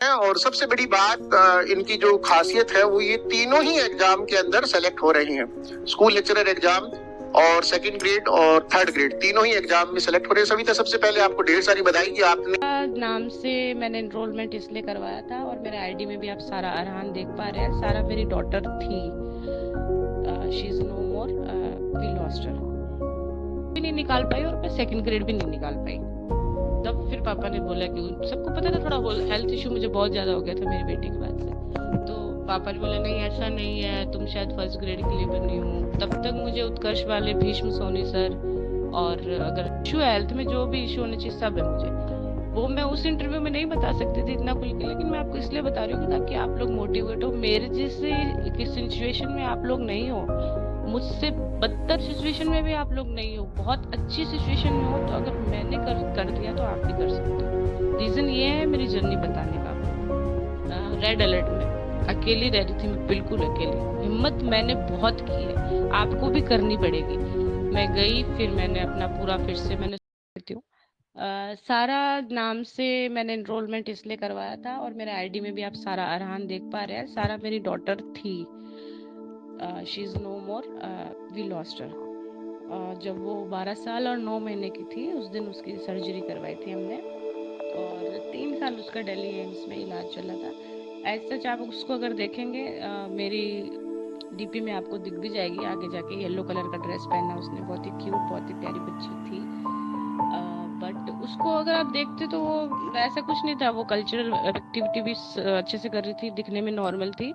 है। और सबसे बड़ी बात इनकी जो खासियत है वो ये तीनों ही एग्जाम के अंदर सेलेक्ट हो रही हैं। स्कूल लेक्चरर एग्जाम और सेकंड ग्रेड और थर्ड ग्रेड तीनों ही एग्जाम में सेलेक्ट हो रहे हैं। सविता, सबसे पहले आपको ढेर सारी बधाई कि आपने नाम से मैंने एनरोलमेंट इसलिए करवाया था और मेरे आईडी में भी आप सारा अरहान देख पा रहे हैं। सारा मेरी डॉटर थी। She is no more, we lost her. भी नहीं निकाल पाई और मैं सेकंड ग्रेड भी नहीं निकाल पाई। तब फिर पापा ने बोला कि सबको पता था थोड़ा हेल्थ इशू मुझे बहुत ज्यादा हो गया था मेरी बेटी के बाद से। तो पापा ने बोला नहीं ऐसा नहीं है, तुम शायद फर्स्ट ग्रेड के लिए बनी हो। तब तक मुझे उत्कर्ष वाले भीष्म सोनी सर और अगर इशू है हेल्थ में जो भी इशू होने चाहिए सब है मुझे। वो मैं उस इंटरव्यू में नहीं बता सकती थी इतना खुल के, लेकिन मैं आपको इसलिए बता रही हूँ ताकि आप लोग मोटिवेट हो। मेरे जैसे सिचुएशन में आप लोग नहीं हो, मुझसे बदतर सिचुएशन में भी आप लोग नहीं हो, बहुत अच्छी सिचुएशन में हो। तो अगर मैंने कर दिया तो आप भी कर सकते हो। रीजन ये है मेरी जर्नी बताने का। रेड अलर्ट में अकेली रह रही थी मैं, बिल्कुल अकेली। हिम्मत मैंने बहुत की है, आपको भी करनी पड़ेगी। मैं गई, फिर मैंने अपना पूरा फिर से मैंने देती हूँ। सारा नाम से मैंने एनरोलमेंट इसलिए करवाया था और मेरे आईडी में भी आप सारा अरहान देख पा रहे हैं। सारा मेरी डॉटर थी। She is no more, we lost her. जब वो 12 साल और 9 महीने की थी उस दिन उसकी सर्जरी करवाई थी हमने। और 3 साल उसका दिल्ली एम्स में इलाज चला था। ऐसा सच आप उसको अगर देखेंगे, मेरी डीपी में आपको दिख भी जाएगी आगे जाके। येलो कलर का ड्रेस पहना उसने, बहुत ही क्यूट, बहुत ही प्यारी बच्ची थी। बट उसको अगर आप देखते तो वो ऐसा कुछ नहीं था। वो कल्चरल एक्टिविटी भी अच्छे से कर रही थी, दिखने में नॉर्मल थी।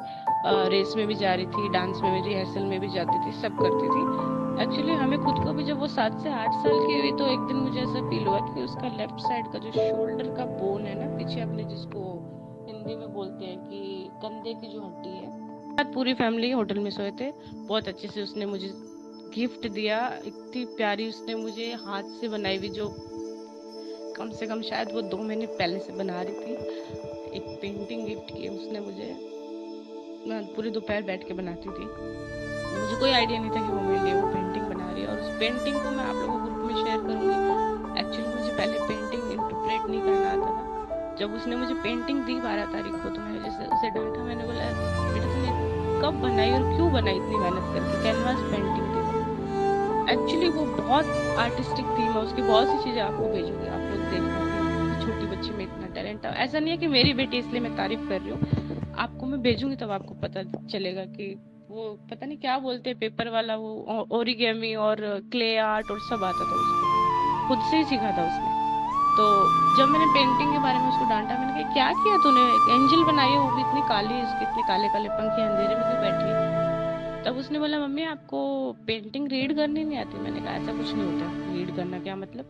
रेस में भी जा रही थी, डांस में भी, रिहर्सल में भी जाती थी, सब करती थी। एक्चुअली हमें खुद को भी जब वो 7 से 8 साल की हुई तो एक दिन मुझे ऐसा फील हुआ कि उसका लेफ्ट साइड का जो शोल्डर का बोन है ना पीछे, अपने जिसको हिंदी में बोलते हैं कि कंधे की जो हड्डी है। पूरी फैमिली होटल में सोए थे। बहुत अच्छे से उसने मुझे गिफ्ट दिया। इतनी प्यारी उसने मुझे हाथ से बनाई हुई, जो कम से कम शायद वो 2 महीने पहले से बना रही थी, एक पेंटिंग गिफ्ट की उसने मुझे। मैं पूरी दोपहर बैठ के बनाती थी। मुझे कोई आइडिया नहीं था कि वो मेरे लिए वो पेंटिंग बना रही है। और उस पेंटिंग को मैं आप लोगों को ग्रुप में शेयर करूंगी। एक्चुअली मुझे पहले पेंटिंग इंटरप्रेट नहीं करना आता था। जब उसने मुझे पेंटिंग दी 12 तारीख को तो मैंने जैसे उसे डांटा। मैंने बोला बेटा तुमने कब बनाई और क्यों बनाई इतनी मेहनत करके? कैनवास पेंटिंग थी। एक्चुअली वो बहुत आर्टिस्टिक थी। मैं उसकी बहुत सी चीजें आपको भेजूंगी, आप लोग देखना कि छोटी बच्ची में इतना टैलेंट है। ऐसा नहीं है कि मेरी बेटी इसलिए मैं तारीफ कर रही हूँ, आपको मैं भेजूंगी तब आपको पता चलेगा कि वो पता नहीं क्या बोलते हैं पेपर वाला, वो ओरिगेमी और क्ले आर्ट और सब आता था उसको, खुद से ही सीखा था उसने। तो जब मैंने पेंटिंग के बारे में उसको डांटा, मैंने कहा क्या किया तूने? एक एंजल बनाई है, वो भी इतनी काली, उसके इतने काले काले पंख है, अंधेरे में क्यों बैठी है? तब उसने बोला मम्मी आपको पेंटिंग रीड करनी नहीं आती। मैंने कहा ऐसा कुछ नहीं होता, रीड करना क्या मतलब?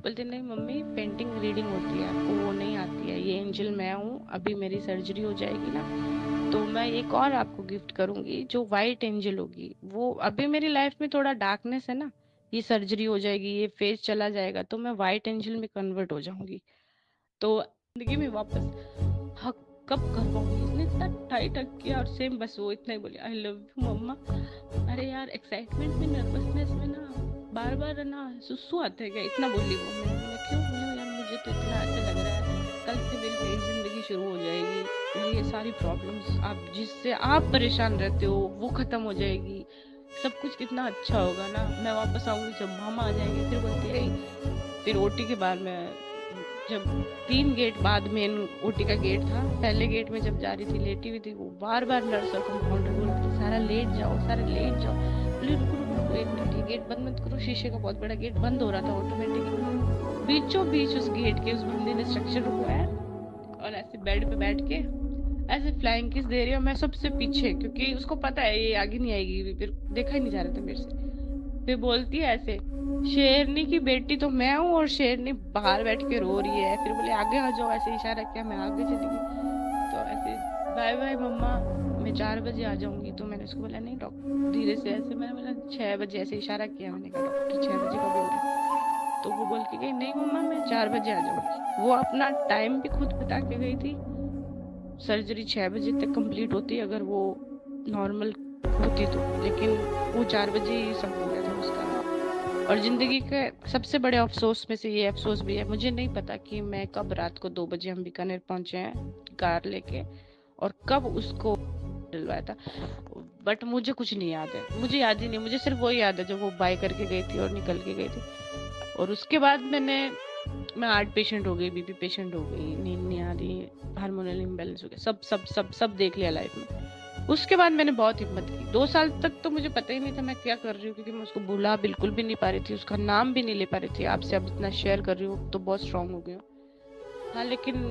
बोलते नहीं मम्मी पेंटिंग रीडिंग होती है, आपको वो नहीं आती है। ये एंजल मैं हूँ, अभी मेरी सर्जरी हो जाएगी ना तो मैं एक और आपको गिफ्ट करूंगी जो वाइट एंजल होगी। वो अभी मेरी लाइफ में थोड़ा डार्कनेस है ना, ये सर्जरी हो जाएगी, ये फेज चला जाएगा तो मैं वाइट एंजल में कन्वर्ट हो जाऊंगी। तो जिंदगी में वापस हक कब कर पाऊंगी? इसने इतना टाइट हक किया और सेम बस वो इतना ही बोले आई लव यू मम्मा। अरे यार एक्साइटमेंट में, नर्वसनेस में ना बार बार ना सुसु आते हैं क्या? इतना बोली वो। मैंने बोला क्यों? बोले यार मुझे तो इतना ऐसे लग रहा है कल से मेरी नई जिंदगी शुरू हो जाएगी, ये सारी प्रॉब्लम्स आप जिससे आप परेशान रहते हो वो खत्म हो जाएगी, सब कुछ कितना अच्छा होगा ना। मैं वापस आऊंगी जब मामा आ जाएंगे। फिर बोलती है, फिर ओटी के बाद में जब 3 गेट बाद मेन ओटी का गेट था, पहले गेट में जब जा रही थी लेटी हुई थी, वो बार बार नर्स और कंपाउंडर बोल रही थी सारा लेट जाओ, सारा लेट जाओ। बोले रुको रुको रुको, 1 मिनट, ये गेट बंद मत करो। शीशे का बहुत बड़ा गेट बंद हो रहा था ऑटोमेटिक। बीचों बीच उस गेट के उस बंदे ने स्ट्रक्चर रुकवाया और ऐसे बेड पे बैठ के ऐसे फ्लाइंग किस दे रही है। मैं सबसे पीछे, क्योंकि उसको पता है ये आगे नहीं आएगी, फिर देखा ही नहीं जा रहा था मेरे से। फिर बोलती है ऐसे, शेरनी की बेटी तो मैं हूँ और शेरनी बाहर बैठ के रो रही है। फिर बोले आगे आ जाओ, ऐसे इशारा किया, मैं आगे चली गई। तो ऐसे बाय बाय मम्मा, मैं 4 बजे आ जाऊंगी। तो मैंने उसको बोला नहीं डॉक्टर, धीरे से ऐसे मैंने बोला 6 बजे, ऐसे इशारा किया। मैंने कहा डॉक्टर 6 बजे का बोल रहे हैं। तो वो बोल के गई नहीं मम्मा मैं 4 बजे आ जाऊंगी। वो अपना टाइम भी खुद बता के गई थी। सर्जरी 6 बजे तक कंप्लीट होती अगर वो नॉर्मल होती तो, लेकिन वो 4 बजे ही सब हो गया था उसका। और ज़िंदगी के सबसे बड़े अफ़सोस में से ये अफ़सोस भी है, मुझे नहीं पता कि मैं कब रात को 2 बजे हम बीकानेर पहुँचे हैं कार लेके और कब उसको डलवाया था। बट मुझे कुछ नहीं याद है, मुझे याद ही नहीं, मुझे सिर्फ़ वो याद है जब वो बाय करके गई थी और निकल के गई थी। और उसके बाद मैं हार्ट पेशेंट हो गई, बीपी पेशेंट हो गई, नींद नहीं आ रही, हार्मोनल इम्बैलेंस हो गया, सब देख लिया लाइफ में। उसके बाद मैंने बहुत हिम्मत की। 2 साल तक तो मुझे पता ही नहीं था मैं क्या कर रही हूँ, क्योंकि मैं उसको भुला बिल्कुल भी नहीं पा रही थी, उसका नाम भी नहीं ले पा रही थी। आपसे अब इतना शेयर कर रही हूँ तो बहुत स्ट्रांग हो गई हूँ। हाँ, लेकिन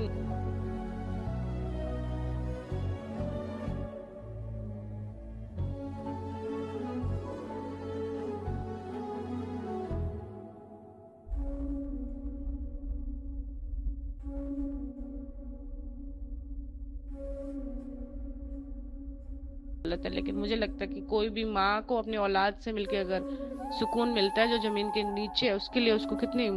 गलत है, लेकिन मुझे लगता है कि कोई भी माँ को अपनी औलाद से मिलके अगर सुकून मिलता है जो ज़मीन के नीचे है, उसके लिए उसको कितनी